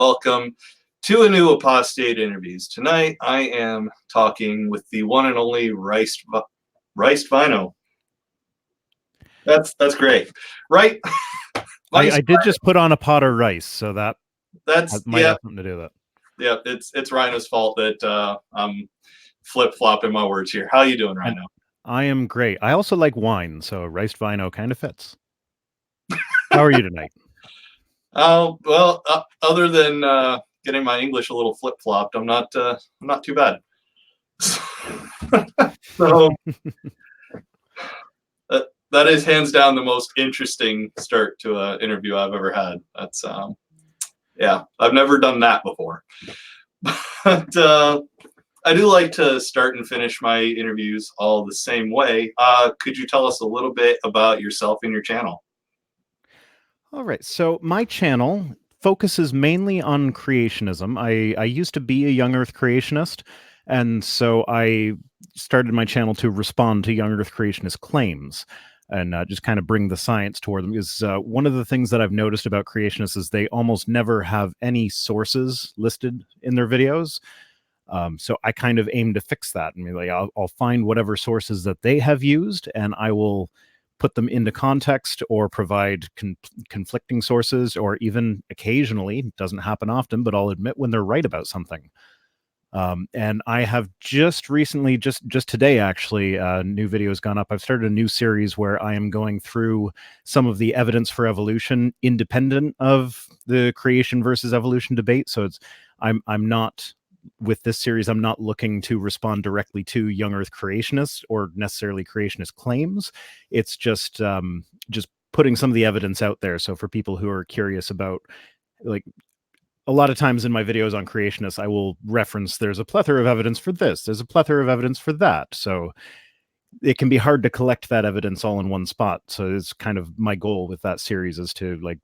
Welcome to a new Apostate interviews. Tonight I am talking with the one and only Rhino. That's great, right? I did just put on a pot of rice, so that might have something to do with it. Yeah, it's Rhino's fault that I'm flip-flopping my words here. How you doing, Rhino? I am great. I also like wine, so riced vino kind of fits. How are you tonight? Oh, well, other than getting my English a little flip-flopped, I'm not too bad. So that is hands down the most interesting start to an interview I've ever had. That's yeah, I've never done that before. But I do like to start and finish my interviews all the same way. Could you tell us a little bit about yourself and your channel? All right. So my channel focuses mainly on creationism. I used to be a young Earth creationist, and so I started my channel to respond to young Earth creationist claims and just kind of bring the science toward them. Because one of the things that I've noticed about creationists is they almost never have any sources listed in their videos. So I kind of aim to fix that. I mean, like I'll find whatever sources that they have used, and I will put them into context or provide conflicting sources, or even occasionally, it doesn't happen often, but I'll admit when they're right about something. And I have just recently, just today actually, a new video has gone up. I've started a new series where I am going through some of the evidence for evolution independent of the creation versus evolution debate. So I'm not, with this series, I'm not looking to respond directly to young Earth creationists or necessarily creationist claims. It's just putting some of the evidence out there. So for people who are curious about, like, a lot of times in my videos on creationists, I will reference there's a plethora of evidence for this, there's a plethora of evidence for that. So it can be hard to collect that evidence all in one spot. So it's kind of my goal with that series is to like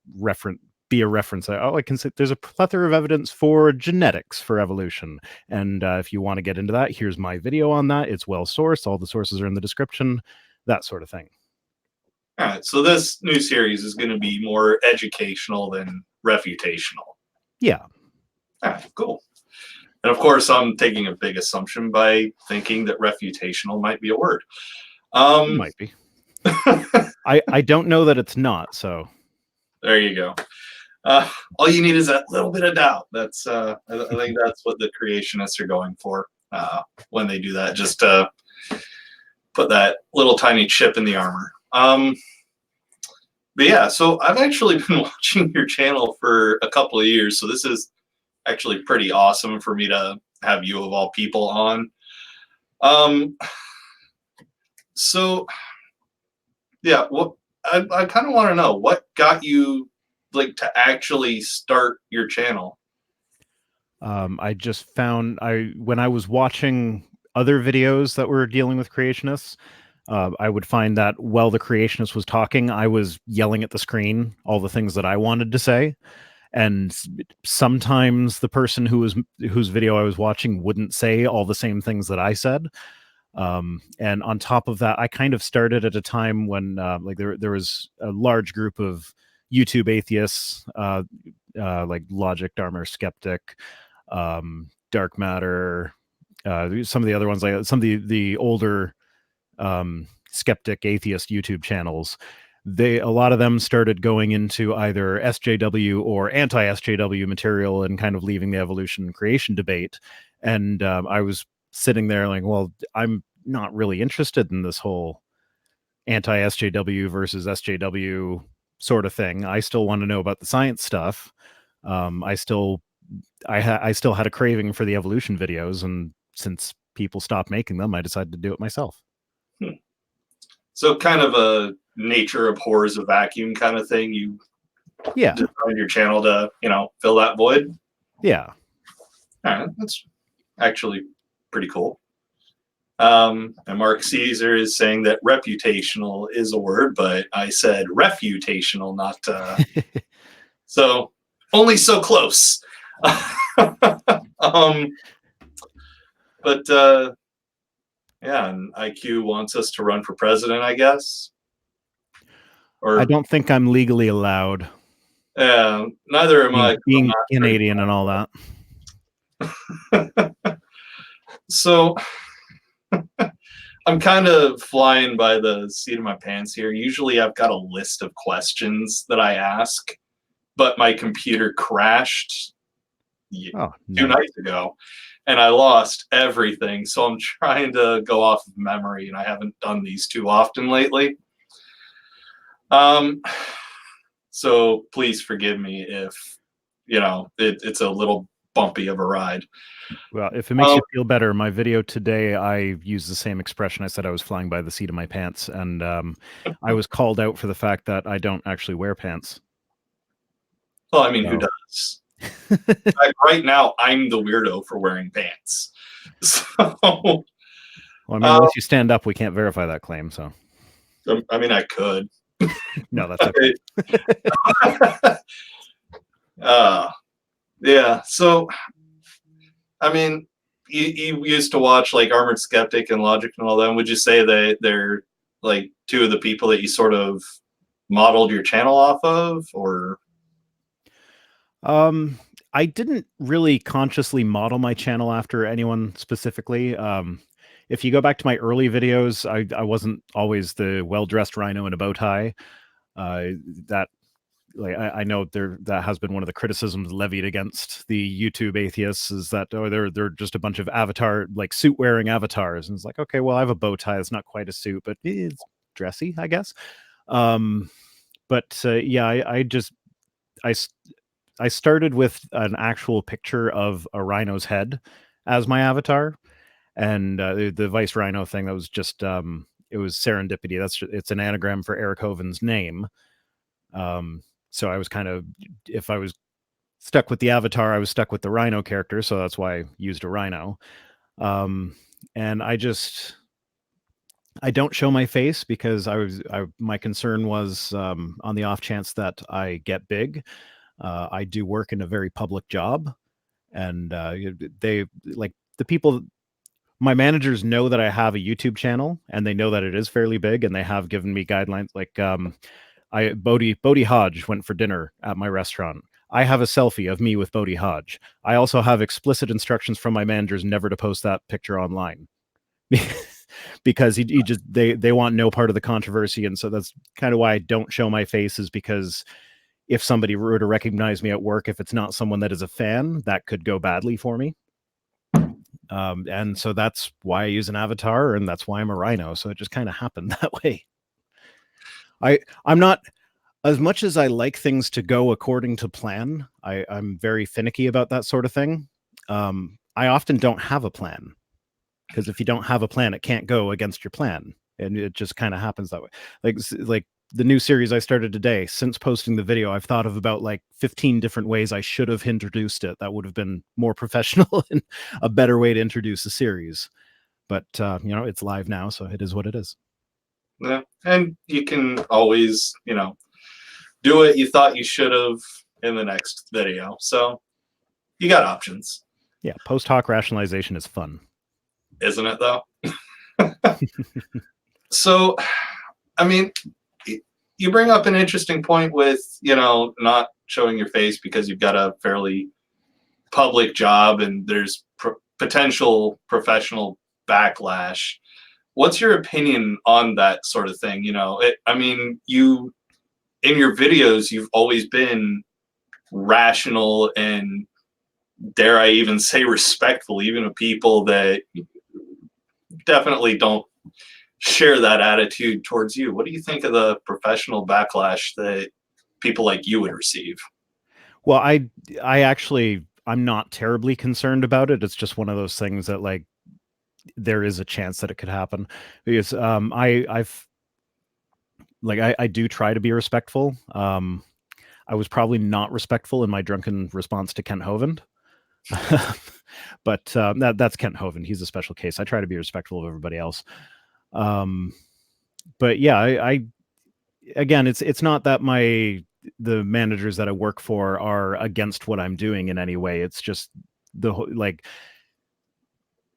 be a reference. I can say there's a plethora of evidence for genetics for evolution. And if you want to get into that, here's my video on that. It's well sourced. All the sources are in the description, that sort of thing. All right. So this new series is going to be more educational than refutational. Yeah. All right, cool. And of course, I'm taking a big assumption by thinking that refutational might be a word. It might be. I don't know that it's not, so. There you go. All you need is that little bit of doubt. That's I think that's what the creationists are going for when they do that. Just put that little tiny chip in the armor. But yeah, so I've actually been watching your channel for a couple of years, so this is actually pretty awesome for me to have you of all people on. So yeah, I kind of want to know what got you like to actually start your channel. I just found when I was watching other videos that were dealing with creationists, I would find that while the creationist was talking, I was yelling at the screen all the things that I wanted to say. And sometimes the person whose video I was watching wouldn't say all the same things that I said. And on top of that, I kind of started at a time when like there was a large group of YouTube atheists, like Logic, Dharma, Skeptic, Dark Matter, some of the other ones, like some of the older skeptic atheist YouTube channels. A lot of them started going into either SJW or anti-SJW material and kind of leaving the evolution and creation debate. And I was sitting there like, well, I'm not really interested in this whole anti-SJW versus SJW sort of thing. I still want to know about the science stuff. I still had a craving for the evolution videos, and since people stopped making them, I decided to do it myself. So kind of a nature abhors a vacuum kind of thing. You designed your channel to, fill that void. Yeah. All right, that's actually pretty cool. And Mark Caesar is saying that reputational is a word, but I said refutational, not so only so close. But yeah, and IQ wants us to run for president, I guess. Or I don't think I'm legally allowed. Neither am I. 'Cause I'm Being not very Canadian and all that. So I'm kind of flying by the seat of my pants here. Usually I've got a list of questions that I ask, but my computer crashed Oh, 2 no. nights ago and I lost everything. So I'm trying to go off of memory and I haven't done these too often lately. So please forgive me if, it's a little bumpy of a ride. Well, if it makes Um, you feel better, my video today, I used the same expression. I said I was flying by the seat of my pants, and I was called out for the fact that I don't actually wear pants. well, I mean, who So. does? Like, right now, I'm the weirdo for wearing pants. So, Well, I mean, unless you stand up, we can't verify that claim. So, I mean, I could. no, that's okay. uh, yeah. So, I mean, you used to watch like Armored Skeptic and Logic and all that. Would you say they're like two of the people that you sort of modeled your channel off of, or? I didn't really consciously model my channel after anyone specifically. If you go back to my early videos, I wasn't always the well-dressed rhino in a bow tie. That like I know that has been one of the criticisms levied against the YouTube atheists is that they're just a bunch of avatar like suit wearing avatars, and it's like, okay, well, I have a bow tie. It's not quite a suit, but it's dressy, I guess. But yeah, I I started with an actual picture of a rhino's head as my avatar, and the Vice Rhino thing, that was just it was serendipity. It's an anagram for Eric Hoven's name. So I was kind of, if I was stuck with the avatar, I was stuck with the rhino character, so that's why I used a rhino. And I don't show my face because my concern was on the off chance that I get big. I do work in a very public job, and they like the people. My managers know that I have a YouTube channel, and they know that it is fairly big, and they have given me guidelines. Like Bodhi Hodge went for dinner at my restaurant. I have a selfie of me with Bodhi Hodge. I also have explicit instructions from my managers never to post that picture online. Because he just they want no part of the controversy, and so that's kind of why I don't show my face, is because if somebody were to recognize me at work, if it's not someone that is a fan, that could go badly for me. And so that's why I use an avatar, and that's why I'm a rhino. So it just kind of happened that way. I'm not, as much as I like things to go according to plan, I'm very finicky about that sort of thing. I often don't have a plan, because if you don't have a plan, it can't go against your plan, and it just kind of happens that way. Like the new series I started today, since posting the video, I've thought of about like 15 different ways I should have introduced it that would have been more professional and a better way to introduce a series. But it's live now, so it is what it is. Yeah, and you can always, do what you thought you should have in the next video. So you got options. Yeah, post hoc rationalization is fun. Isn't it, though? So, I mean, you bring up an interesting point with, not showing your face because you've got a fairly public job and there's potential professional backlash. What's your opinion on that sort of thing? I mean, in your videos, you've always been rational and, dare I even say, respectful, even to people that definitely don't share that attitude towards you. What do you think of the professional backlash that people like you would receive? Well, I actually, I'm not terribly concerned about it. It's just one of those things that, like, there is a chance that it could happen, because I do try to be respectful. I was probably not respectful in my drunken response to Kent Hovind. But that's Kent Hovind. He's a special case. I try to be respectful of everybody else. But yeah, I again, it's not that the managers that I work for are against what I'm doing in any way. It's just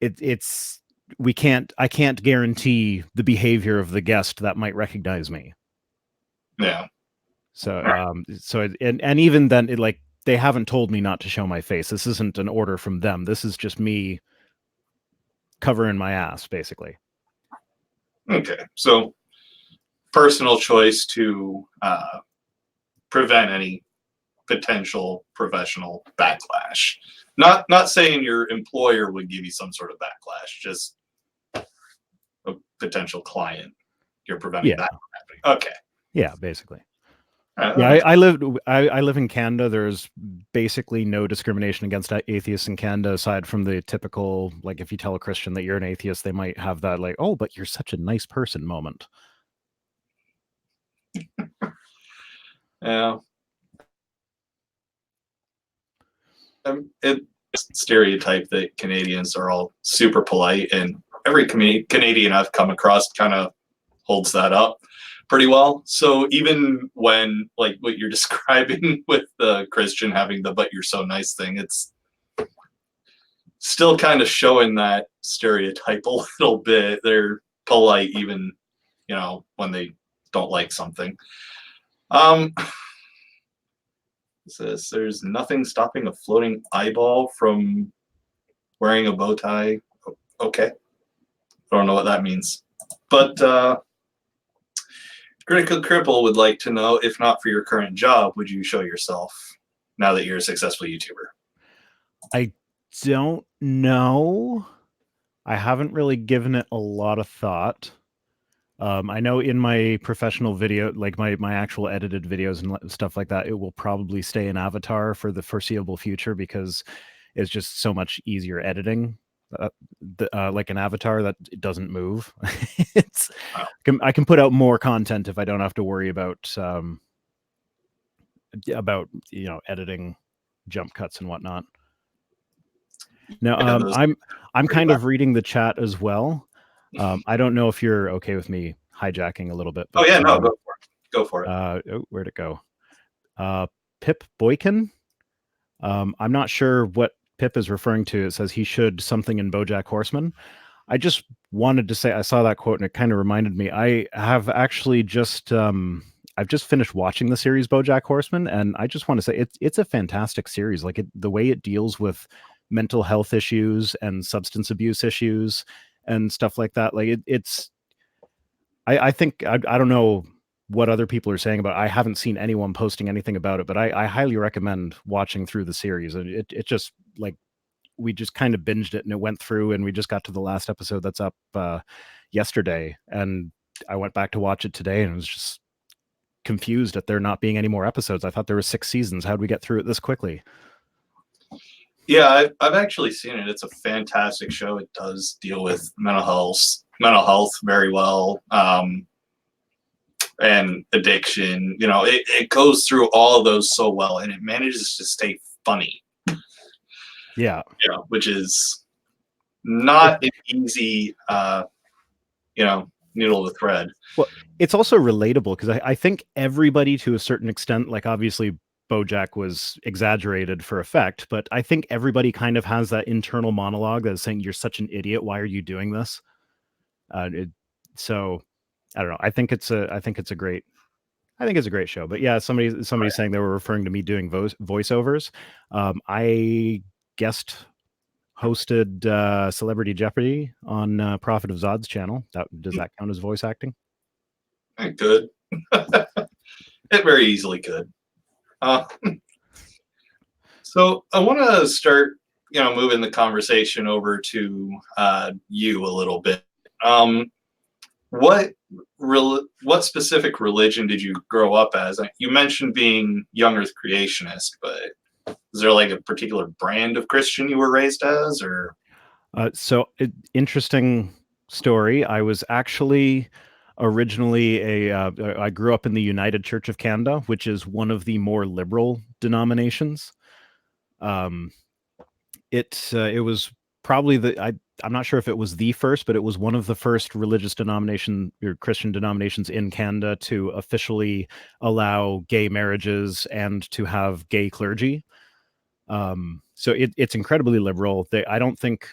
it's I can't guarantee the behavior of the guest that might recognize me. Yeah. So, and even then, like, they haven't told me not to show my face. This isn't an order from them. This is just me covering my ass, basically. Okay, so personal choice to prevent any potential professional backlash. Not saying your employer would give you some sort of backlash, just a potential client. You're preventing that from happening. Okay. Yeah, basically. Yeah, I live in Canada. There's basically no discrimination against atheists in Canada, aside from the typical, like, if you tell a Christian that you're an atheist, they might have that, like, oh, but you're such a nice person moment. Yeah. It's stereotype that Canadians are all super polite, and every Canadian I've come across kind of holds that up pretty well. So even when, like, what you're describing with the Christian having the "but you're so nice" thing, it's still kind of showing that stereotype a little bit. They're polite even, when they don't like something. Says there's nothing stopping a floating eyeball from wearing a bow tie. Okay. I don't know what that means. But Critical Cripple would like to know, if not for your current job, would you show yourself now that you're a successful YouTuber? I don't know. I haven't really given it a lot of thought. I know in my professional video, like my actual edited videos and stuff like that, it will probably stay an avatar for the foreseeable future because it's just so much easier editing. Like an avatar that doesn't move. It's I can put out more content if I don't have to worry about editing jump cuts and whatnot. Now, I'm kind of reading the chat as well. I don't know if you're okay with me hijacking a little bit. But, no, go for it. Go for it. Where'd it go? Pip Boykin. I'm not sure what Pip is referring to. It says he should something in BoJack Horseman. I just wanted to say I saw that quote and it kind of reminded me. I have actually just I've just finished watching the series BoJack Horseman, and I just want to say it's a fantastic series. Like the way it deals with mental health issues and substance abuse issues and stuff like that. Like I think I don't know what other people are saying about it. I haven't seen anyone posting anything about it, but I highly recommend watching through the series. And it just, like, we just kind of binged it and it went through, and we just got to the last episode that's up yesterday, and I went back to watch it today and was just confused at there not being any more episodes. I thought there were 6 seasons. How'd we get through it this quickly? Yeah, I've actually seen it. It's a fantastic show. It does deal with mental health very well, and addiction. It goes through all of those so well, and it manages to stay funny. Yeah. Which is not an easy, needle to thread. Well, it's also relatable because I think everybody, to a certain extent, like, obviously BoJack was exaggerated for effect, but I think everybody kind of has that internal monologue that's saying, "You're such an idiot. Why are you doing this?" So I don't know. I think it's a great show. But yeah, somebody's saying they were referring to me doing voiceovers. I guest hosted Celebrity Jeopardy on Prophet of Zod's channel. Does that count as voice acting? It could. It very easily could. So I want to start, moving the conversation over to you a little bit. What specific religion did you grow up as? You mentioned being young Earth creationist, but is there like a particular brand of Christian you were raised as, or? Interesting story. I was actually originally I grew up in the United Church of Canada, which is one of the more liberal denominations. It was probably I'm not sure if it was the first, but it was one of the first religious denomination or Christian denominations in Canada to officially allow gay marriages and to have gay clergy. So it's incredibly liberal. I don't think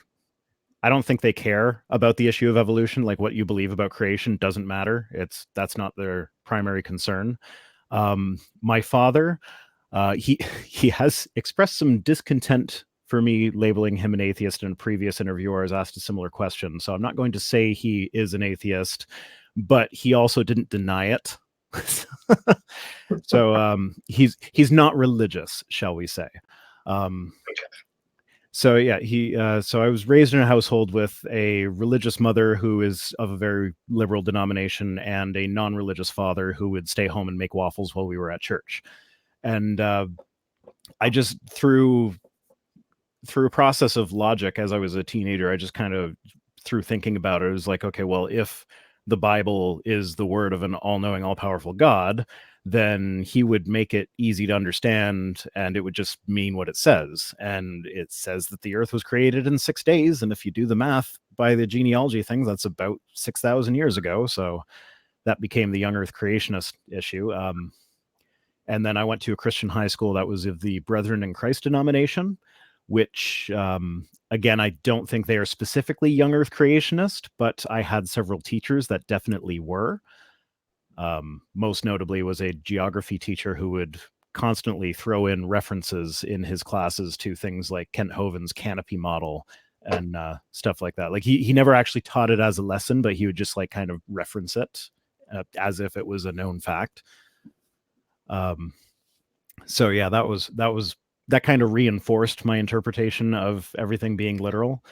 they care about the issue of evolution. Like, what you believe about creation doesn't matter. That's not their primary concern. My father, he he has expressed some discontent for me labeling him an atheist in a previous interview where I was asked a similar question. So I'm not going to say he is an atheist, but he also didn't deny it. So he's not religious, shall we say. So yeah, so I was raised in a household with a religious mother who is of a very liberal denomination and a non-religious father who would stay home and make waffles while we were at church. And I just through a process of logic as I was a teenager, I just kind of through thinking about it, it was like, okay, well, if the Bible is the word of an all-knowing, all-powerful God, then he would make it easy to understand and it would just mean what it says. And it says that the earth was created in 6 days. And if you do the math by the genealogy thing, that's about 6,000 years ago. So that became the young earth creationist issue. And then I went to a Christian high school that was of the Brethren in Christ denomination, which, again, I don't think they are specifically young earth creationist, but I had several teachers that definitely were. Most notably was a geography teacher who would constantly throw in references in his classes to things like Kent Hovind's canopy model and stuff like that. Like he never actually taught it as a lesson, but he would just like kind of reference it as if it was a known fact. So yeah, that kind of reinforced my interpretation of everything being literal.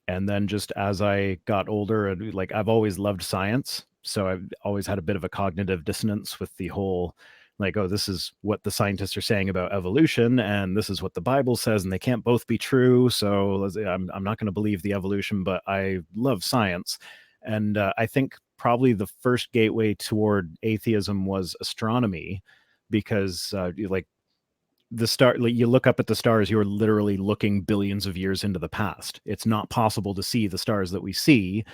And then just as I got older, and like I've always loved science, so I've always had a bit of a cognitive dissonance with the whole like, oh, this is what the scientists are saying about evolution, and this is what the Bible says, and they can't both be true. So I'm not going to believe the evolution, but I love science, and I think probably the first gateway toward atheism was astronomy, because like the star, like you look up at the stars, you're literally looking billions of years into the past. It's not possible to see the stars that we see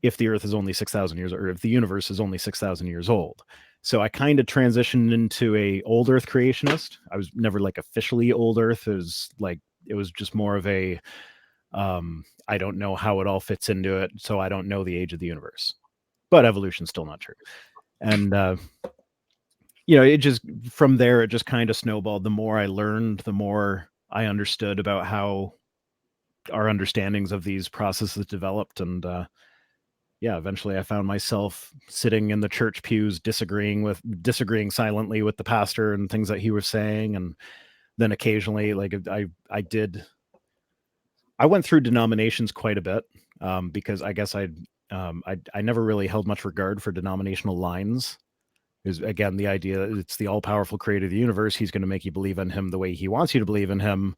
if the earth is only 6,000 years, or if the universe is only 6,000 years old. So I kind of transitioned into a old earth creationist. I was never like officially old earth. It was just more of a I don't know how it all fits into it, so I don't know the age of the universe, but evolution's still not true. And it just from there it just kind of snowballed. The more I learned, the more I understood about how our understandings of these processes developed. And yeah, eventually I found myself sitting in the church pews disagreeing silently with the pastor and things that he was saying. And then occasionally, like I went through denominations quite a bit, because I guess I never really held much regard for denominational lines. Is again the idea that it's the all-powerful creator of the universe. He's going to make you believe in him the way he wants you to believe in him.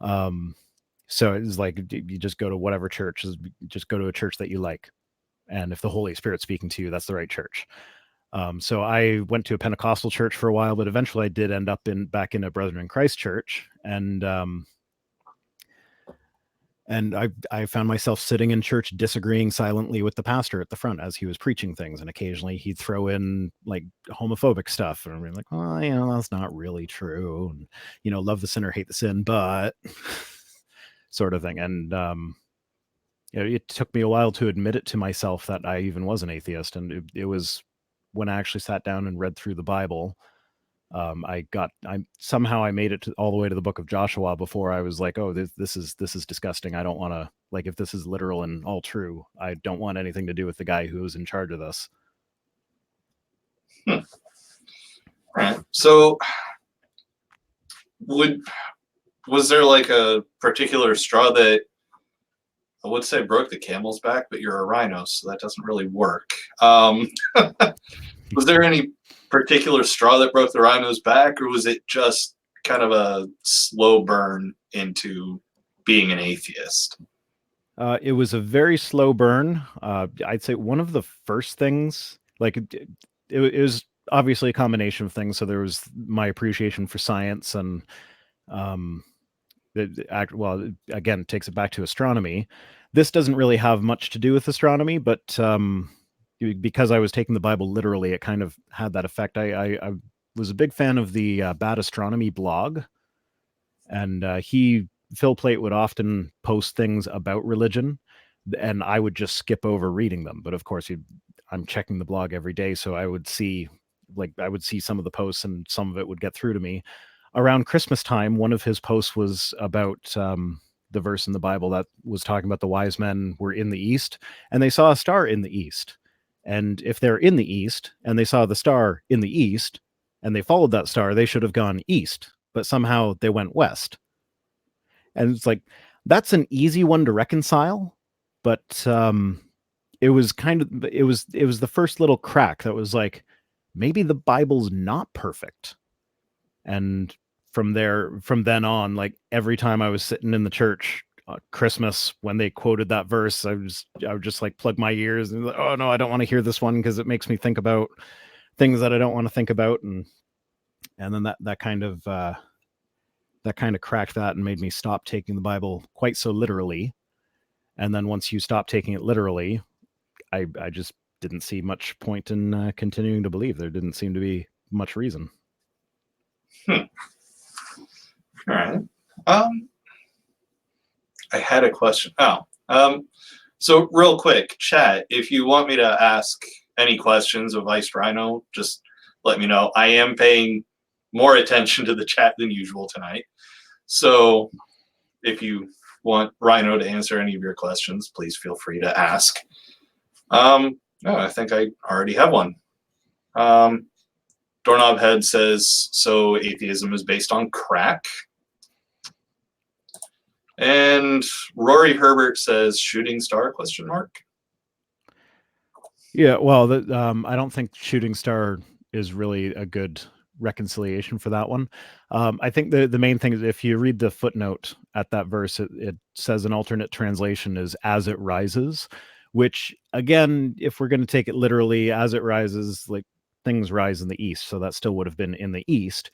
So it's like you just go to whatever church, just go to a church that you like, and if the Holy Spirit's speaking to you, that's the right church. So I went to a Pentecostal church for a while, but eventually I did end up back in a Brethren in Christ church, and I found myself sitting in church disagreeing silently with the pastor at the front as he was preaching things. And occasionally he'd throw in like homophobic stuff. And I'm like, oh, that's not really true. And, love the sinner, hate the sin, but sort of thing. And it took me a while to admit it to myself that I even was an atheist. And it was when I actually sat down and read through the Bible. I somehow I made it all the way to the book of Joshua before I was like, oh, this is disgusting. I don't want to, like, if this is literal and all true, I don't want anything to do with the guy who was in charge of this. Right. So was there like a particular straw that I would say broke the camel's back, but you're a rhino, so that doesn't really work. Was there any particular straw that broke the rhino's back, or was it just kind of a slow burn into being an atheist? It was a very slow burn. I'd say one of the first things, like it was obviously a combination of things. So there was my appreciation for science, and again, it takes it back to astronomy. This doesn't really have much to do with astronomy, but because I was taking the Bible literally, it kind of had that effect. I was a big fan of the Bad Astronomy blog, and Phil Plait would often post things about religion, and I would just skip over reading them. But of course, I'm checking the blog every day, so I would see some of the posts, and some of it would get through to me. Around Christmas time, one of his posts was about the verse in the Bible that was talking about the wise men were in the east, and they saw a star in the east. And if they're in the east and they saw the star in the east and they followed that star, they should have gone east, but somehow they went west. And it's like, that's an easy one to reconcile, but it was the first little crack that was like, maybe the Bible's not perfect. And from then on, like every time I was sitting in the church Christmas when they quoted that verse, I would just like plug my ears and like, oh no, I don't want to hear this one because it makes me think about things that I don't want to think about. And then that kind of cracked that and made me stop taking the Bible quite so literally. And then once you stop taking it literally, I just didn't see much point in continuing to believe. There didn't seem to be much reason. All right. I had a question. So real quick, chat, if you want me to ask any questions of Iced Rhino, just let me know. I am paying more attention to the chat than usual tonight. So if you want Rhino to answer any of your questions, please feel free to ask. I think I already have one. Doorknob Head says, so atheism is based on crack? And Rory Herbert says, shooting star, question mark? Yeah, well, I don't think shooting star is really a good reconciliation for that one. I think the main thing is if you read the footnote at that verse, it says an alternate translation is as it rises, which again, if we're going to take it literally, as it rises, like things rise in the east, so that still would have been in the east.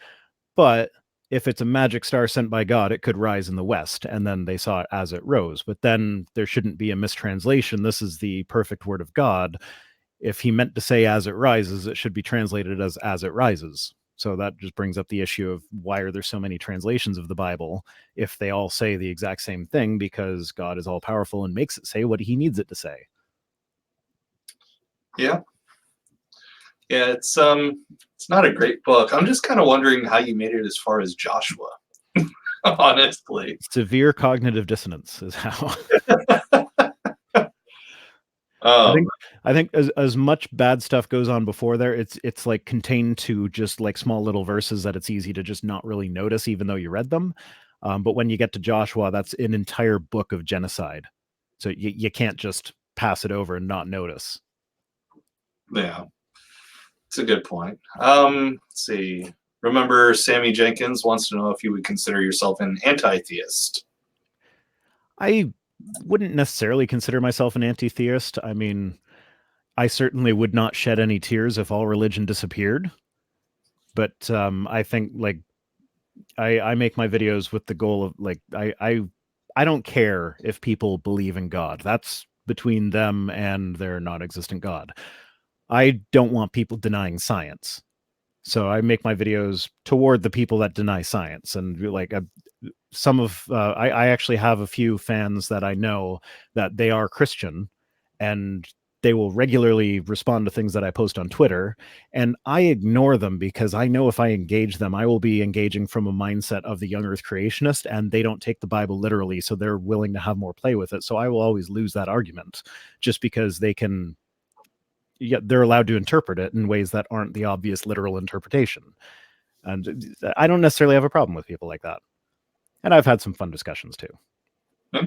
But if it's a magic star sent by God, it could rise in the west, and then they saw it as it rose. But then there shouldn't be a mistranslation. This is the perfect word of God. If he meant to say as it rises, it should be translated as it rises. So that just brings up the issue of why are there so many translations of the Bible if they all say the exact same thing, because God is all powerful and makes it say what he needs it to say. Yeah. Yeah, it's not a great book. I'm just kind of wondering how you made it as far as Joshua. Honestly. Severe cognitive dissonance is how. I think as much bad stuff goes on before there, it's like contained to just like small little verses that it's easy to just not really notice, even though you read them. But when you get to Joshua, that's an entire book of genocide. So you can't just pass it over and not notice. Yeah, it's a good point. Let's see. Remember, Sammy Jenkins wants to know if you would consider yourself an anti-theist. I wouldn't necessarily consider myself an anti-theist. I mean, I certainly would not shed any tears if all religion disappeared. But I think like I make my videos with the goal of like I don't care if people believe in God. That's between them and their non-existent God. I don't want people denying science. So I make my videos toward the people that deny science. And like I actually have a few fans that I know that they are Christian, and they will regularly respond to things that I post on Twitter, and I ignore them because I know if I engage them, I will be engaging from a mindset of the young earth creationist, and they don't take the Bible literally, so they're willing to have more play with it. So I will always lose that argument just because they're allowed to interpret it in ways that aren't the obvious literal interpretation. And I don't necessarily have a problem with people like that. And I've had some fun discussions too. All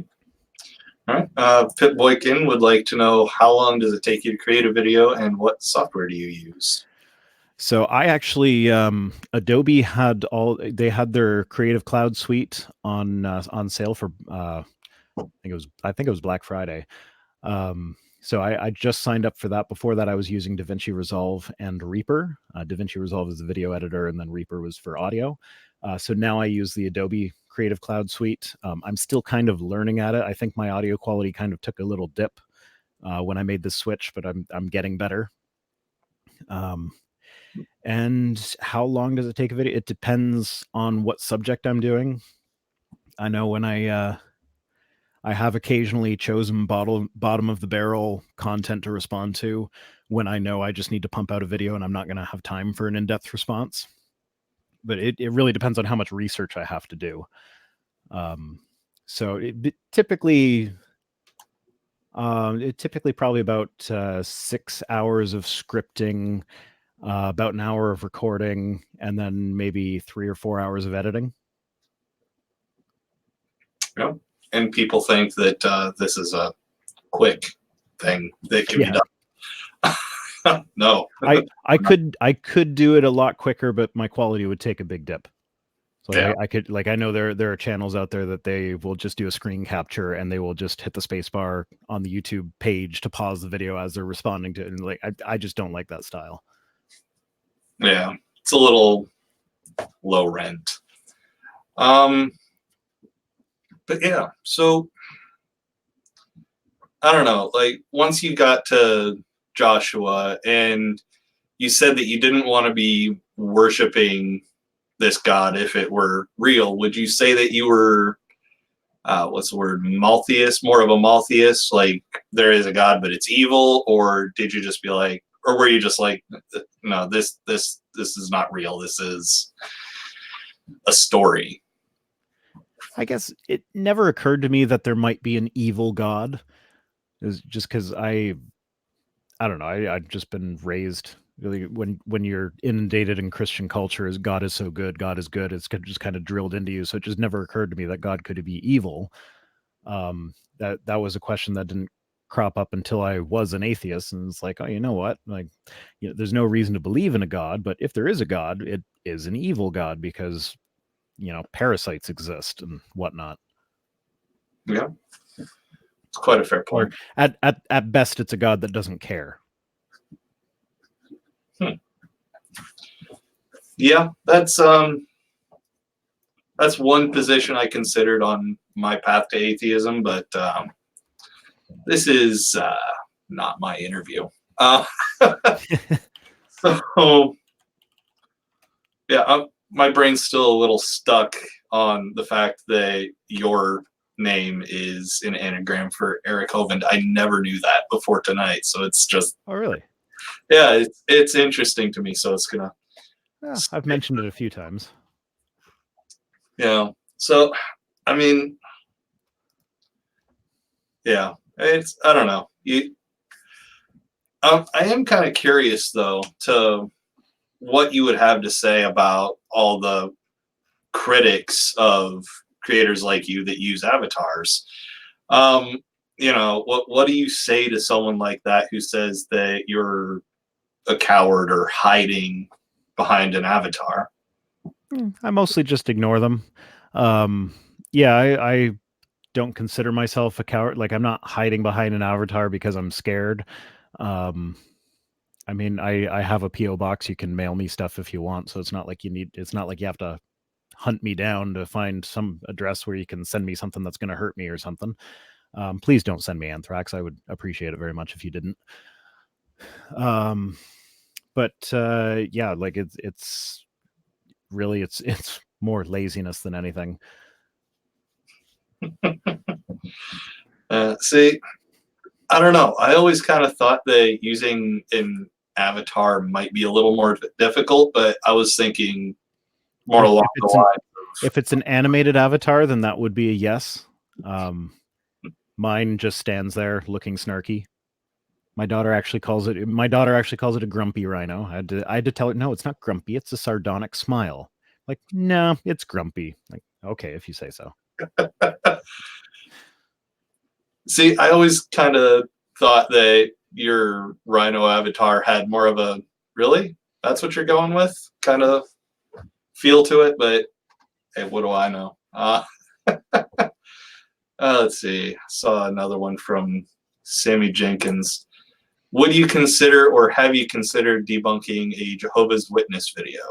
right. Pip Boykin would like to know, how long does it take you to create a video and what software do you use? So I actually, Adobe had their Creative Cloud suite on sale for I think it was Black Friday. So I just signed up for that. Before that, I was using DaVinci Resolve and Reaper. DaVinci Resolve is the video editor, and then Reaper was for audio. So now I use the Adobe Creative Cloud suite. I'm still kind of learning at it. I think my audio quality kind of took a little dip when I made the switch, but I'm getting better. And how long does it take a video? It depends on what subject I'm doing. I know when I I have occasionally chosen bottom of the barrel content to respond to when I know I just need to pump out a video and I'm not going to have time for an in-depth response. But it really depends on how much research I have to do. So typically probably about 6 hours of scripting, about an hour of recording, and then maybe 3 or 4 hours of editing. Yeah. And people think that this is a quick thing that can be done. No. I could do it a lot quicker, but my quality would take a big dip. So Yeah. I know there are channels out there that they will just do a screen capture and they will just hit the space bar on the YouTube page to pause the video as they're responding to it. And like I just don't like that style. Yeah. It's a little low rent. But yeah, so I don't know, like once you got to Joshua and you said that you didn't want to be worshiping this God if it were real, would you say that you were what's the word, maltheist, more of a maltheist, like there is a God but it's evil, or did you just be like, or were you just like, no, this is not real, this is a story? I guess it never occurred to me that there might be an evil God. It was just because I don't know. I've just been raised really when you're inundated in Christian culture as God is so good, God is good. It's just kind of drilled into you. So it just never occurred to me that God could be evil. That was a question that didn't crop up until I was an atheist, and it's like, oh, you know what? Like, there's no reason to believe in a God, but if there is a God, it is an evil God because parasites exist and whatnot. Yeah, it's quite a fair point. Or at best, it's a God that doesn't care. Yeah, that's one position I considered on my path to atheism, but this is not my interview. So yeah, my brain's still a little stuck on the fact that your name is an anagram for Eric Hovind. I never knew that before tonight, so it's just, oh really? Yeah, it's interesting to me. So it's gonna. Yeah, I've mentioned it a few times. Yeah. So, I mean, yeah, I don't know. I am kind of curious though to what you would have to say about all the critics of creators like you that use avatars. What do you say to someone like that who says that you're a coward or hiding behind an avatar? I mostly just ignore them. Yeah, I don't consider myself a coward. Like, I'm not hiding behind an avatar because I'm scared. I mean, I have a PO box. You can mail me stuff if you want. So it's not like you have to hunt me down to find some address where you can send me something that's going to hurt me or something. Please don't send me anthrax. I would appreciate it very much if you didn't. But yeah, like it's really it's more laziness than anything. See, I don't know. I always kind of thought that using an avatar might be a little more difficult, but I was thinking more along the lines of, if it's an animated avatar, then that would be a yes. Mine just stands there looking snarky. My daughter actually calls it a grumpy rhino. I had to tell her, no, it's not grumpy. It's a sardonic smile. Like, no, it's grumpy. Like, okay, if you say so. See, I always kind of thought that your rhino avatar had more of a, really? That's what you're going with? Kind of feel to it, but hey, what do I know? Let's see. I saw another one from Sammy Jenkins. Would you consider or have you considered debunking a Jehovah's Witness video?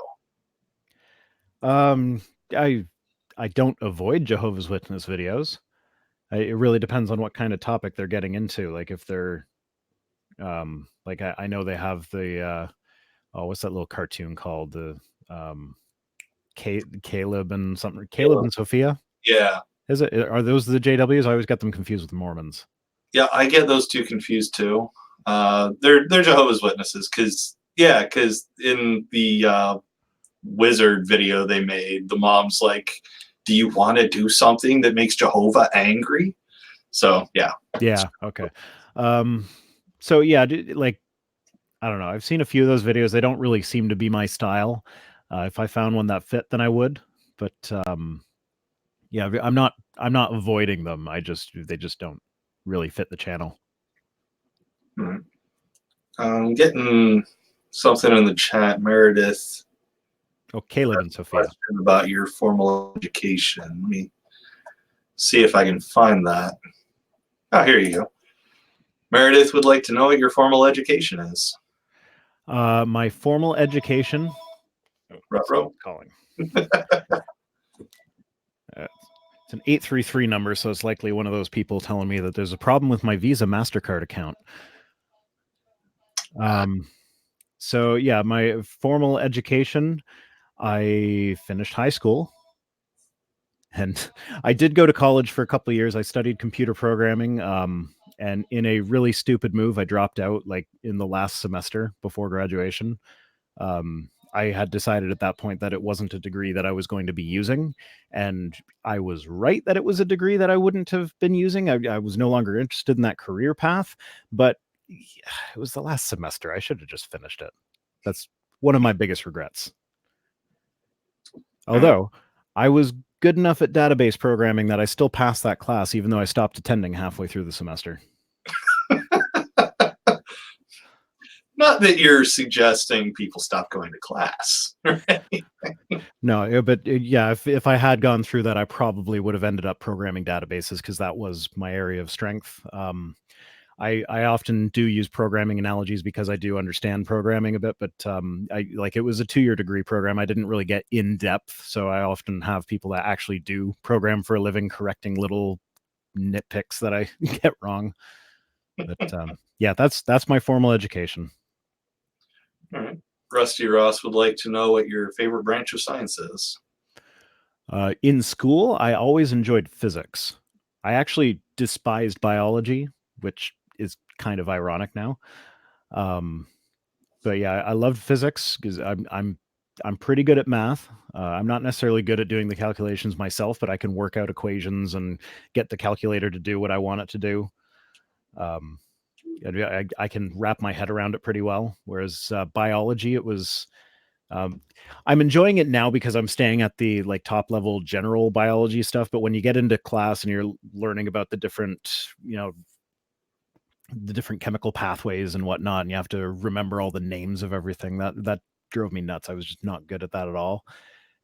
I don't avoid Jehovah's Witness videos. It really depends on what kind of topic they're getting into. Like if they're, like I know they have the, what's that little cartoon called? The Caleb and something. Caleb and Sophia. Yeah. Is it? Are those the JWs? I always get them confused with the Mormons. Yeah, I get those two confused too. They're Jehovah's Witnesses because in the wizard video they made, the mom's like, "Do you want to do something that makes Jehovah angry?" So yeah. Yeah. Okay. So yeah, like I don't know. I've seen a few of those videos. They don't really seem to be my style. If I found one that fit, then I would. But yeah, I'm not avoiding them. They just don't really fit the channel. Hmm. Getting something in the chat, Meredith. Oh, Caleb and Sophia. Question about your formal education. Let me see if I can find that. Oh, here you go. Meredith would like to know what your formal education is. My formal education. Ruh-roh. Calling. It's an 833 number, so it's likely one of those people telling me that there's a problem with my Visa MasterCard account. So yeah, my formal education, I finished high school. And I did go to college for a couple of years. I studied computer programming. And in a really stupid move, I dropped out like in the last semester before graduation. I had decided at that point that it wasn't a degree that I was going to be using. And I was right that it was a degree that I wouldn't have been using. I was no longer interested in that career path, but it was the last semester. I should have just finished it. That's one of my biggest regrets. Although I was good enough at database programming that I still passed that class, even though I stopped attending halfway through the semester. Not that you're suggesting people stop going to class. Right? No, but yeah, if I had gone through that, I probably would have ended up programming databases because that was my area of strength. I often do use programming analogies because I do understand programming a bit, but it was a 2-year degree program. I didn't really get in depth, so I often have people that actually do program for a living correcting little nitpicks that I get wrong. But yeah, that's my formal education. All right. Rusty Ross would like to know what your favorite branch of science is. In school, I always enjoyed physics. I actually despised biology, which is kind of ironic now. But yeah, I loved physics because I'm pretty good at math. I'm not necessarily good at doing the calculations myself, but I can work out equations and get the calculator to do what I want it to do. I can wrap my head around it pretty well. Whereas biology, it was. I'm enjoying it now because I'm staying at the like top level general biology stuff. But when you get into class and you're learning about the different, the different chemical pathways and whatnot, and you have to remember all the names of everything, that drove me nuts. I was just not good at that at all.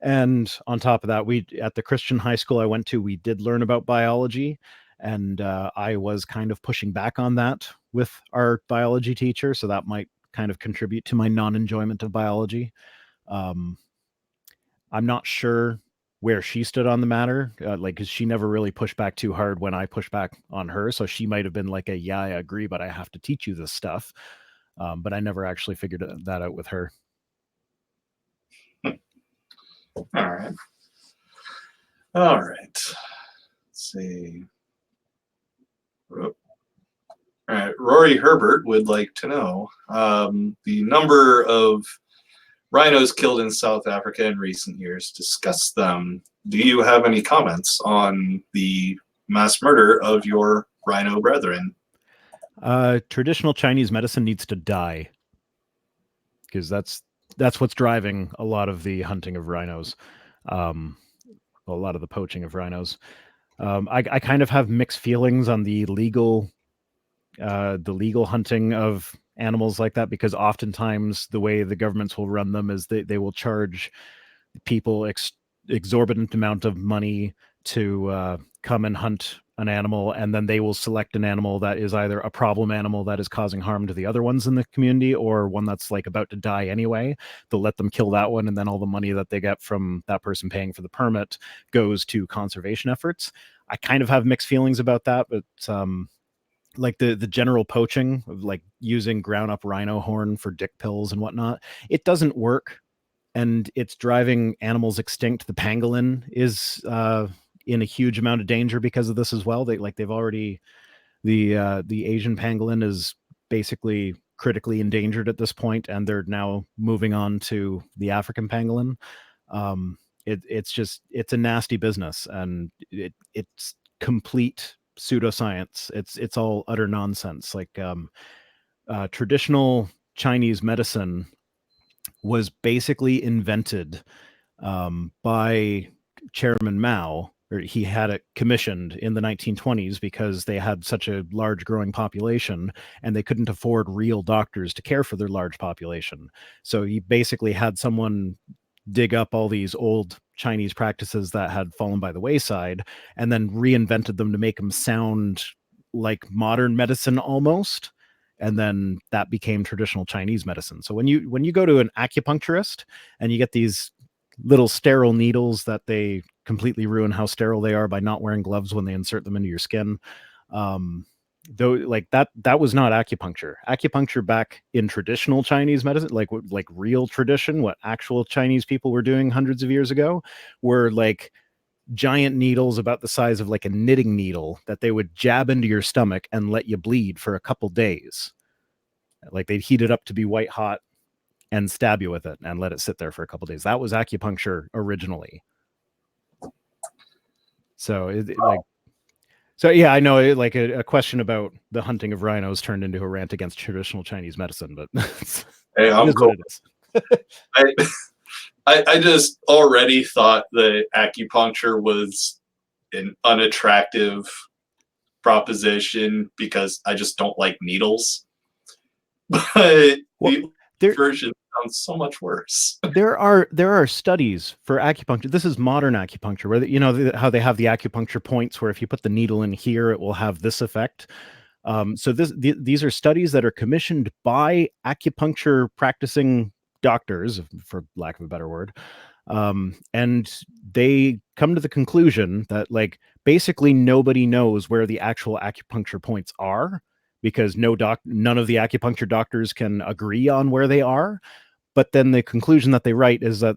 And on top of that, we at the Christian high school I went to, we did learn about biology, and I was kind of pushing back on that with our biology teacher, so that might kind of contribute to my non-enjoyment of biology. I'm not sure where she stood on the matter, because she never really pushed back too hard when I pushed back on her. So she might have been like yeah, I agree, but I have to teach you this stuff. But I never actually figured that out with her. All right. All right. Let's see. All right. Rory Herbert would like to know the number of rhinos killed in South Africa in recent years. Discuss them. Do you have any comments on the mass murder of your rhino brethren? Traditional Chinese medicine needs to die because that's what's driving a lot of the hunting of rhinos, a lot of the poaching of rhinos. I kind of have mixed feelings on the legal hunting of animals like that, because oftentimes the way the governments will run them is they will charge people exorbitant amount of money to come and hunt an animal, and then they will select an animal that is either a problem animal that is causing harm to the other ones in the community, or one that's like about to die anyway. They'll let them kill that one, and then all the money that they get from that person paying for the permit goes to conservation efforts. I kind of have mixed feelings about that, but like the general poaching of like using ground up rhino horn for dick pills and whatnot, it doesn't work, and it's driving animals extinct. The pangolin is in a huge amount of danger because of this as well. They've already the Asian pangolin is basically critically endangered at this point, and they're now moving on to the African pangolin. It's a nasty business, and it's complete pseudoscience. It's all utter nonsense. Like traditional Chinese medicine was basically invented by Chairman Mao, or he had it commissioned in the 1920s because they had such a large growing population and they couldn't afford real doctors to care for their large population. So he basically had someone dig up all these old Chinese practices that had fallen by the wayside and then reinvented them to make them sound like modern medicine almost. And then that became traditional Chinese medicine. So when you go to an acupuncturist and you get these little sterile needles that they completely ruin how sterile they are by not wearing gloves when they insert them into your skin, though, like that was not acupuncture. Acupuncture back in traditional Chinese medicine, like real tradition, what actual Chinese people were doing hundreds of years ago, were like giant needles about the size of like a knitting needle that they would jab into your stomach and let you bleed for a couple days. Like they'd heat it up to be white hot and stab you with it and let it sit there for a couple days. That was acupuncture originally. So yeah, I know like a question about the hunting of rhinos turned into a rant against traditional Chinese medicine, but Hey, I'm cool. what it is. I just already thought that acupuncture was an unattractive proposition because I just don't like needles. But the version sounds so much worse. There are studies for acupuncture. This is modern acupuncture, where how they have the acupuncture points where if you put the needle in here, it will have this effect. So these are studies that are commissioned by acupuncture practicing doctors, for lack of a better word, and they come to the conclusion that like basically nobody knows where the actual acupuncture points are because none of the acupuncture doctors can agree on where they are. But then the conclusion that they write is that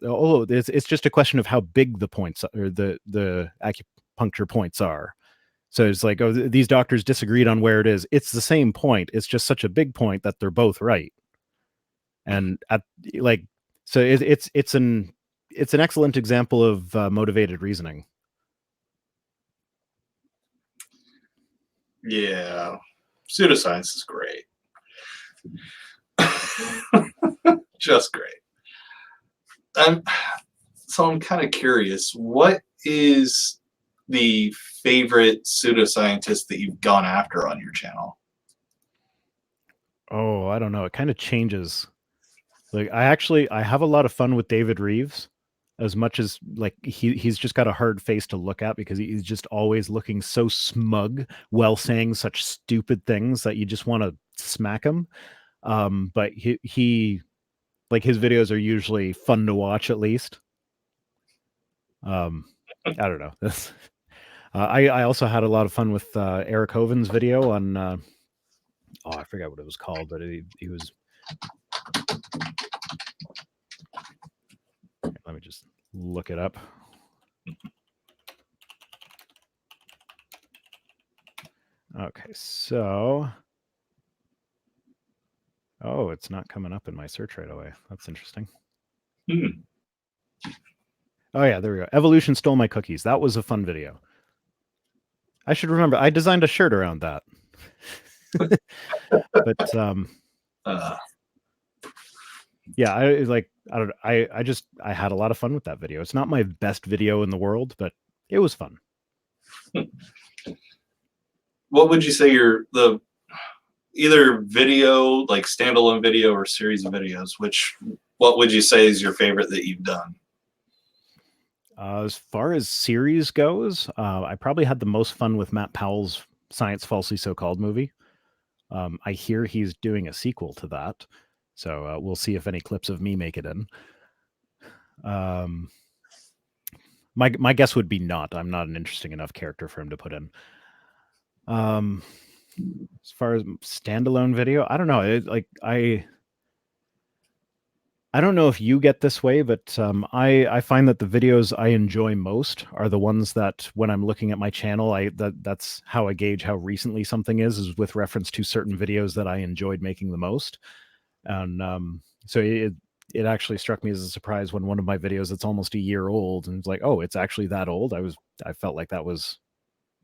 it's just a question of how big the points or the acupuncture points are. So it's like, these doctors disagreed on where it is. It's the same point. It's just such a big point that they're both right. And it's an excellent example of motivated reasoning. Yeah, pseudoscience is great. Just great. I'm kind of curious, what is the favorite pseudoscientist that you've gone after on your channel? Oh, I don't know. It kind of changes. Like I have a lot of fun with David Reeves, as much as like he's just got a hard face to look at because he's just always looking so smug while saying such stupid things that you just want to smack him. But he like his videos are usually fun to watch at least. I don't know. I also had a lot of fun with Eric Hoven's video on I forget what it was called, but he was. Let me just look it up. Okay, so it's not coming up in my search right away. That's interesting. Oh yeah, there we go. Evolution stole my cookies. That was a fun video. I should remember. I designed a shirt around that. But yeah, I had a lot of fun with that video. It's not my best video in the world, but it was fun. What would you say the either video, like standalone video or series of videos, what would you say is your favorite that you've done? As far as series goes, I probably had the most fun with Matt Powell's Science Falsely So-Called movie. I hear he's doing a sequel to that, so we'll see if any clips of me make it in. My guess would be not. I'm not an interesting enough character for him to put in. As far as standalone video, I don't know. I I don't know if you get this way, but I find that the videos I enjoy most are the ones that when I'm looking at my channel, that's how I gauge how recently something is with reference to certain videos that I enjoyed making the most. And so it actually struck me as a surprise when one of my videos that's almost a year old and it's like, oh, it's actually that old. I felt like that was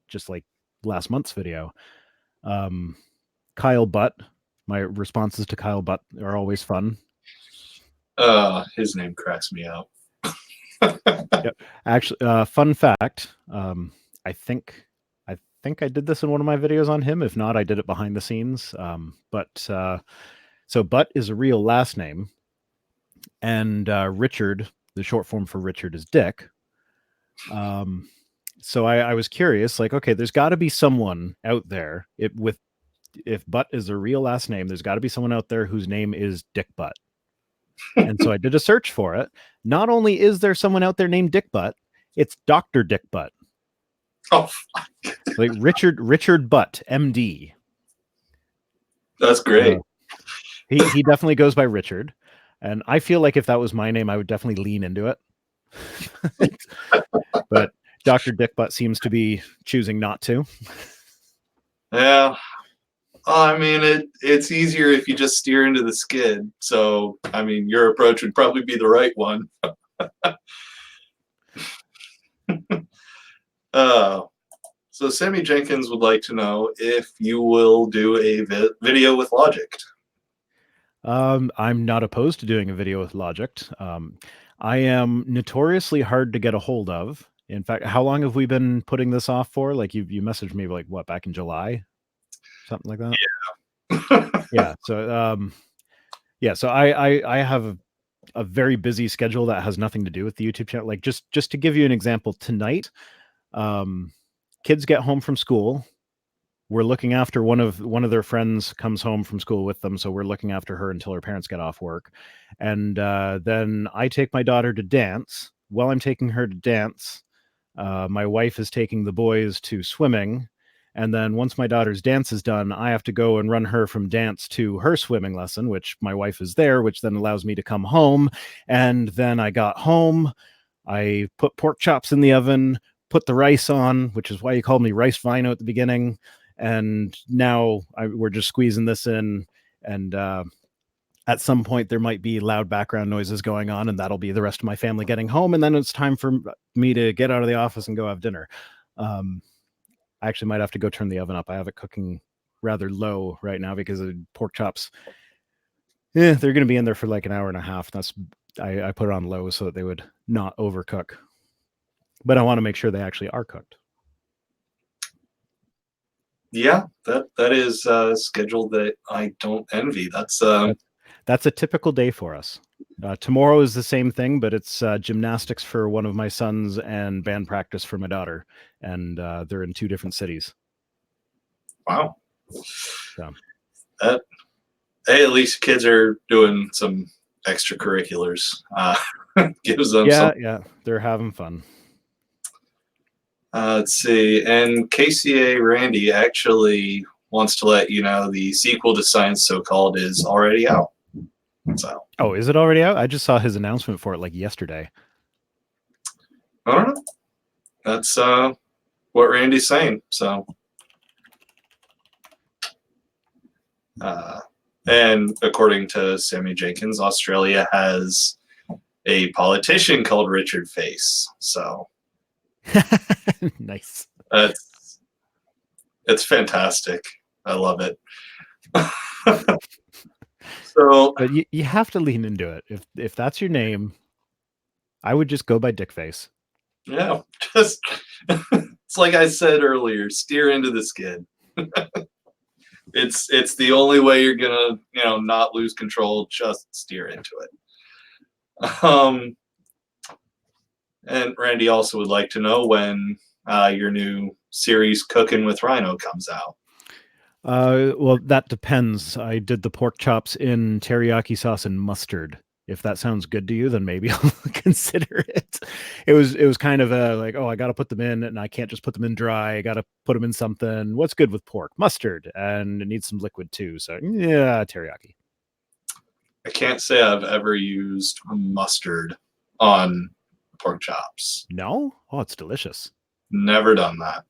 just like last month's video. Kyle Butt, my responses to Kyle Butt are always fun. His name cracks me out. Yep. Actually, fun fact. I think I think I did this in one of my videos on him. If not, I did it behind the scenes. So Butt is a real last name, and Richard, the short form for Richard, is Dick. So I was curious, like, okay, there's got to be someone out there. If Butt is a real last name, there's got to be someone out there whose name is Dick Butt. And so I did a search for it. Not only is there someone out there named Dick Butt, it's Dr. Dick Butt. Oh, like Richard Butt, MD. That's great. He definitely goes by Richard. And I feel like if that was my name, I would definitely lean into it. But Dr. Dick Butt seems to be choosing not to. Yeah. I mean, it's easier if you just steer into the skid. So, I mean, your approach would probably be the right one. So Sammy Jenkins would like to know if you will do a video with Logic. I'm not opposed to doing a video with Logic. I am notoriously hard to get a hold of. In fact, how long have we been putting this off for? Like you messaged me like what, back in July? Something like that? Yeah. Yeah. So I have a very busy schedule that has nothing to do with the YouTube channel. Like just to give you an example, tonight, kids get home from school. We're looking after one of their friends comes home from school with them, so we're looking after her until her parents get off work. And then I take my daughter to dance. While I'm taking her to dance, my wife is taking the boys to swimming. And then once my daughter's dance is done, I have to go and run her from dance to her swimming lesson, which my wife is there, which then allows me to come home. And then I got home, I put pork chops in the oven, put the rice on, which is why you called me Rice Rhino at the beginning. And now we're just squeezing this in. And at some point, there might be loud background noises going on, and that'll be the rest of my family getting home. And then it's time for me to get out of the office and go have dinner. I actually might have to go turn the oven up. I have it cooking rather low right now because of pork chops. They're going to be in there for like an hour and a half. I put it on low so that they would not overcook. But I want to make sure they actually are cooked. Yeah, that is a schedule that I don't envy. That's a typical day for us. Tomorrow is the same thing, but it's gymnastics for one of my sons and band practice for my daughter, and they're in two different cities. Wow. So. Hey, at least kids are doing some extracurriculars. Gives them yeah, they're having fun. Let's see. And KCA Randy actually wants to let you know the sequel to Science So-Called is already out. So. Oh, is it already out? I just saw his announcement for it like yesterday. I don't know. That's what Randy's saying. So. And according to Sammy Jenkins, Australia has a politician called Richard Face. So. Nice. It's fantastic. I love it. So, but you have to lean into it. If that's your name, I would just go by Dickface. Yeah, just it's like I said earlier, steer into the skid. It's the only way you're gonna not lose control. Just steer into it. And Randy also would like to know when your new series Cooking with Rhino comes out. Well, that depends. I did the pork chops in teriyaki sauce and mustard. If that sounds good to you, then maybe I'll consider it. It was kind of like, oh, I got to put them in, and I can't just put them in dry. I got to put them in something. What's good with pork? Mustard, and it needs some liquid too. So yeah, teriyaki. I can't say I've ever used mustard on pork chops. No? Oh, it's delicious. Never done that.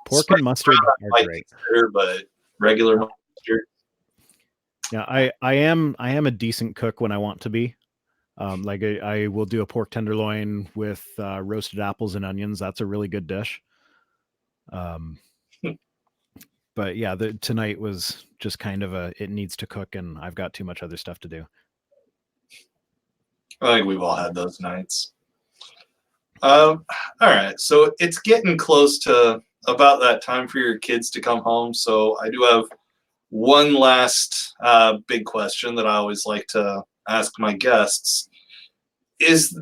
Pork and mustard I are great. consider, but regular mustard. Yeah, I am a decent cook when I want to be. Like I will do a pork tenderloin with roasted apples and onions. That's a really good dish. But yeah, tonight was just kind of it needs to cook, and I've got too much other stuff to do. I think we've all had those nights. All right, so it's getting close to about that time for your kids to come home. So I do have one last big question that I always like to ask my guests.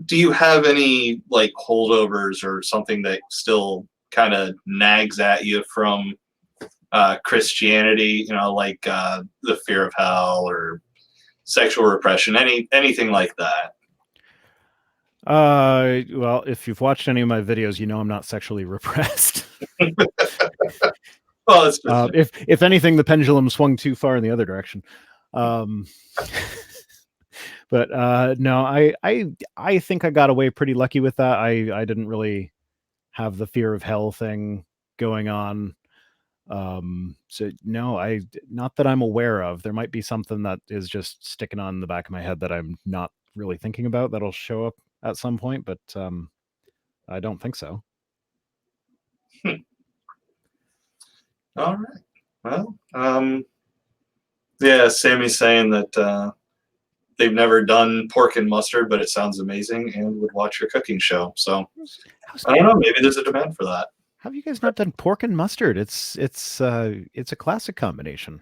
Do you have any like holdovers or something that still kind of nags at you from Christianity? You know, like the fear of hell or sexual repression, anything like that? Well, if you've watched any of my videos, you know I'm not sexually repressed. Well, it's just if anything, the pendulum swung too far in the other direction. But no, I think I got away pretty lucky with that. I didn't really have the fear of hell thing going on. So no, not that I'm aware of. There might be something that is just sticking on the back of my head that I'm not really thinking about that'll show up at some point, but I don't think so. all right. Well, yeah, Sammy's saying that they've never done pork and mustard, but it sounds amazing and would watch your cooking show. So I don't know, maybe there's a demand for that. Have you guys not done pork and mustard? It's a classic combination.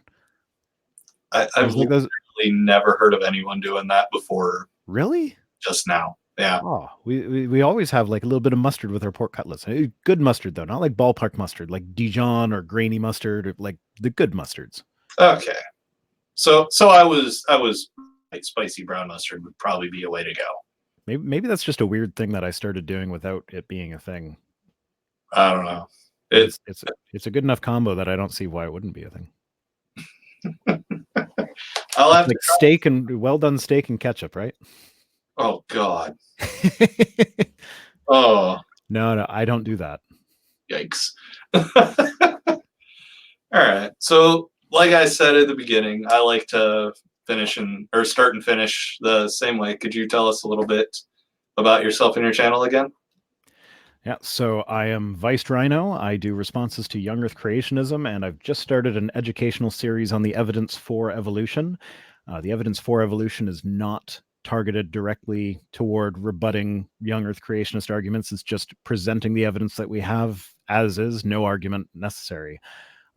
I've like those... literally never heard of anyone doing that before. Really? Just now. Yeah. Oh, we always have like a little bit of mustard with our pork cutlets. Good mustard though, not like ballpark mustard, like Dijon or grainy mustard, or like the good mustards. Okay. So I was like spicy brown mustard would probably be a way to go. Maybe that's just a weird thing that I started doing without it being a thing. I don't know. It's a good enough combo that I don't see why it wouldn't be a thing. I'll have like steak and well done steak and ketchup, right? Oh God. Oh no, I don't do that. Yikes. All right. So like I said at the beginning, I like to start and finish the same way. Could you tell us a little bit about yourself and your channel again? Yeah, so I am Vice Rhino. I do responses to young Earth creationism, and I've just started an educational series on the evidence for evolution. The evidence for evolution is not targeted directly toward rebutting young Earth creationist arguments. It's just presenting the evidence that we have as is, no argument necessary.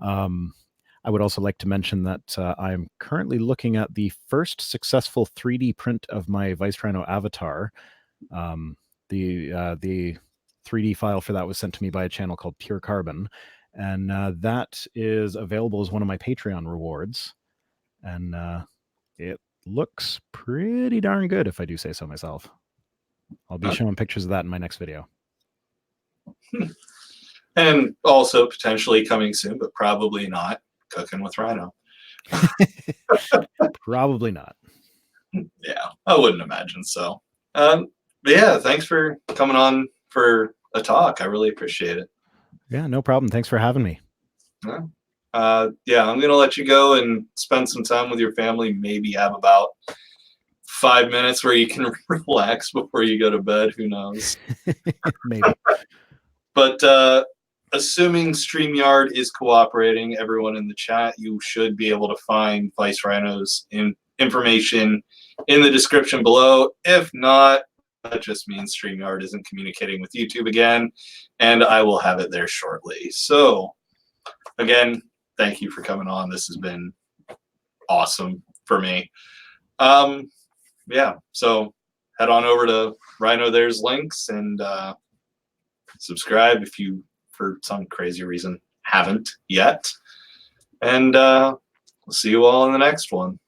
I would also like to mention that I'm currently looking at the first successful 3D print of my Vice Rhino avatar. The 3D file for that was sent to me by a channel called Pure Carbon, and that is available as one of my Patreon rewards. And it looks pretty darn good, if I do say so myself. I'll be showing pictures of that in my next video. And also potentially coming soon, but probably not, Cooking with Rhino. Probably not. Yeah, I wouldn't imagine so. But yeah, thanks for coming on for a talk. I really appreciate it. Yeah, no problem. Thanks for having me. Yeah, I'm going to let you go and spend some time with your family. Maybe have about 5 minutes where you can relax before you go to bed. Who knows? Maybe. But assuming StreamYard is cooperating, everyone in the chat, you should be able to find Vice Rhino's information in the description below. If not, that just means StreamYard isn't communicating with YouTube again, and I will have it there shortly. So, again, thank you for coming on. This has been awesome for me. Yeah, so head on over to Rhino. There's links, and subscribe if you, for some crazy reason, haven't yet. And we'll see you all in the next one.